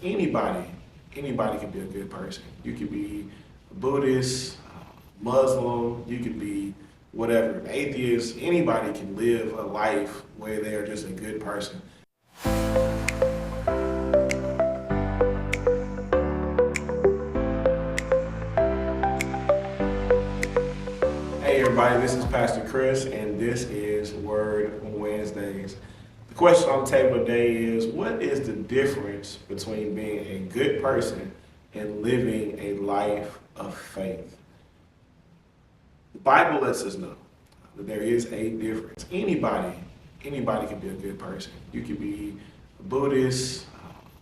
Anybody can be a good person. You could be a Buddhist, Muslim, you could be whatever, atheist. Anybody can live a life where they are just a good person. Hey everybody, this is Pastor Chris, and this is Word Wednesdays. The question on the table today is, what is the difference between being a good person and living a life of faith? The Bible lets us know that there is a difference. Anybody can be a good person. You could be a Buddhist,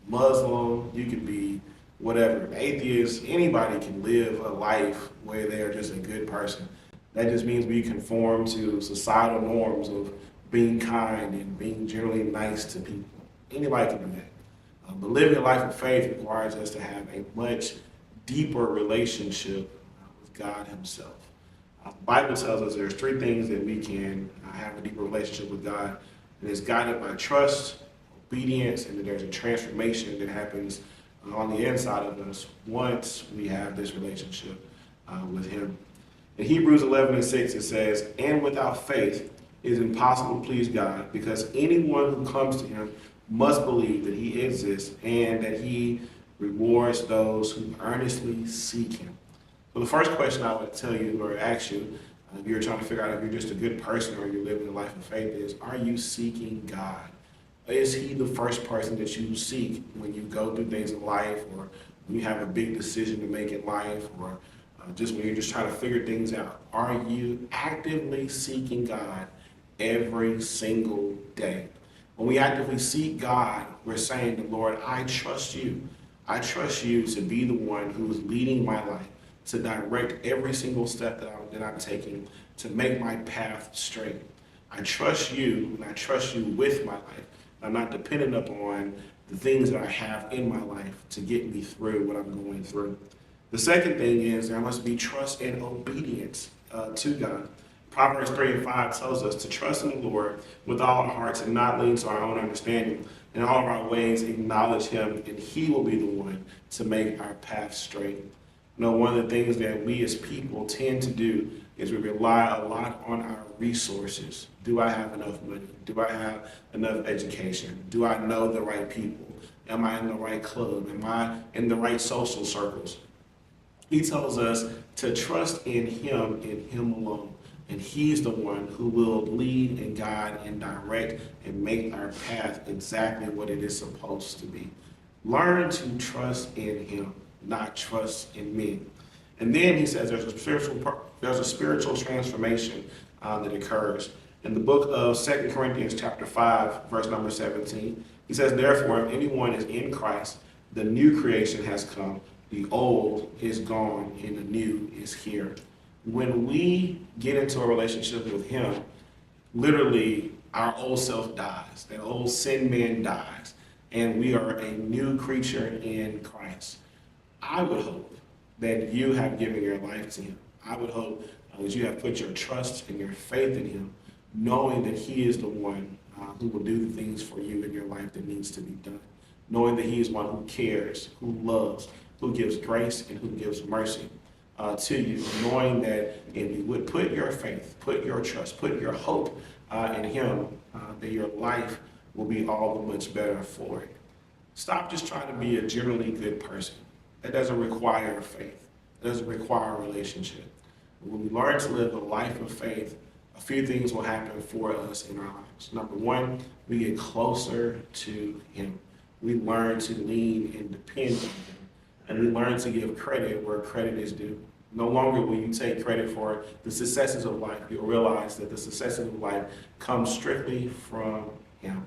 Muslim, you could be whatever, atheist. Anybody can live a life where they are just a good person. That just means we conform to societal norms of being kind and being generally nice to people. Anybody can do that. But living a life of faith requires us to have a much deeper relationship with God Himself. The Bible tells us there's three things that we can have a deeper relationship with God. And it's guided by trust, obedience, and that there's a transformation that happens on the inside of us once we have this relationship with Him. In Hebrews 11:6 it says, "And without faith it is impossible to please God, because anyone who comes to Him must believe that He exists and that He rewards those who earnestly seek Him." So the first question I would tell you or ask you, if you're trying to figure out if you're just a good person or you're living a life of faith, is, are you seeking God? Is He the first person that you seek when you go through things in life, or when you have a big decision to make in life, or just when you're just trying to figure things out? Are you actively seeking God every single day? When we actively seek God, we're saying to Lord, I trust you. I trust you to be the one who is leading my life, to direct every single step that I'm taking, to make my path straight. I trust you, and I trust you with my life. I'm not dependent upon the things that I have in my life to get me through what I'm going through. The second thing is there must be trust and obedience to God. Proverbs 3:5 tells us to trust in the Lord with all our hearts and not lean to our own understanding. In all of our ways, acknowledge Him, and He will be the one to make our path straight. You know, one of the things that we as people tend to do is we rely a lot on our resources. Do I have enough money? Do I have enough education? Do I know the right people? Am I in the right club? Am I in the right social circles? He tells us to trust in Him and Him alone. And He's the one who will lead and guide and direct and make our path exactly what it is supposed to be. Learn to trust in Him, not trust in men. And then he says there's a spiritual transformation that occurs. In the book of 2 Corinthians chapter 5, verse number 17, he says, "Therefore, if anyone is in Christ, the new creation has come. The old is gone and the new is here." When we get into a relationship with Him, literally our old self dies. That old sin man dies. And we are a new creature in Christ. I would hope that you have given your life to Him. I would hope that you have put your trust and your faith in Him, knowing that He is the one who will do the things for you in your life that needs to be done. Knowing that He is one who cares, who loves, who gives grace, and who gives mercy to you. Knowing that if you would put your faith, put your trust, put your hope in Him, that your life will be all the much better for it. Stop just trying to be a generally good person. That doesn't require faith. It doesn't require a relationship. When we learn to live a life of faith, a few things will happen for us in our lives. Number one, we get closer to Him. We learn to lean and depend on Him. And we learn to give credit where credit is due. No longer will you take credit for the successes of life. You'll realize that the successes of life come strictly from Him.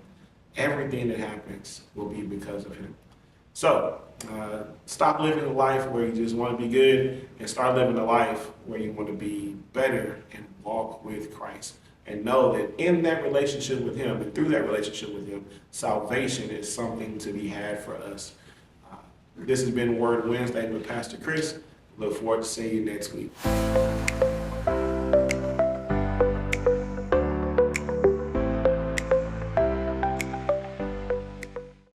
Everything that happens will be because of Him. So, stop living a life where you just want to be good and start living a life where you want to be better and walk with Christ. And know that in that relationship with Him and through that relationship with Him, salvation is something to be had for us. This has been Word Wednesday with Pastor Chris. Look forward to seeing you next week.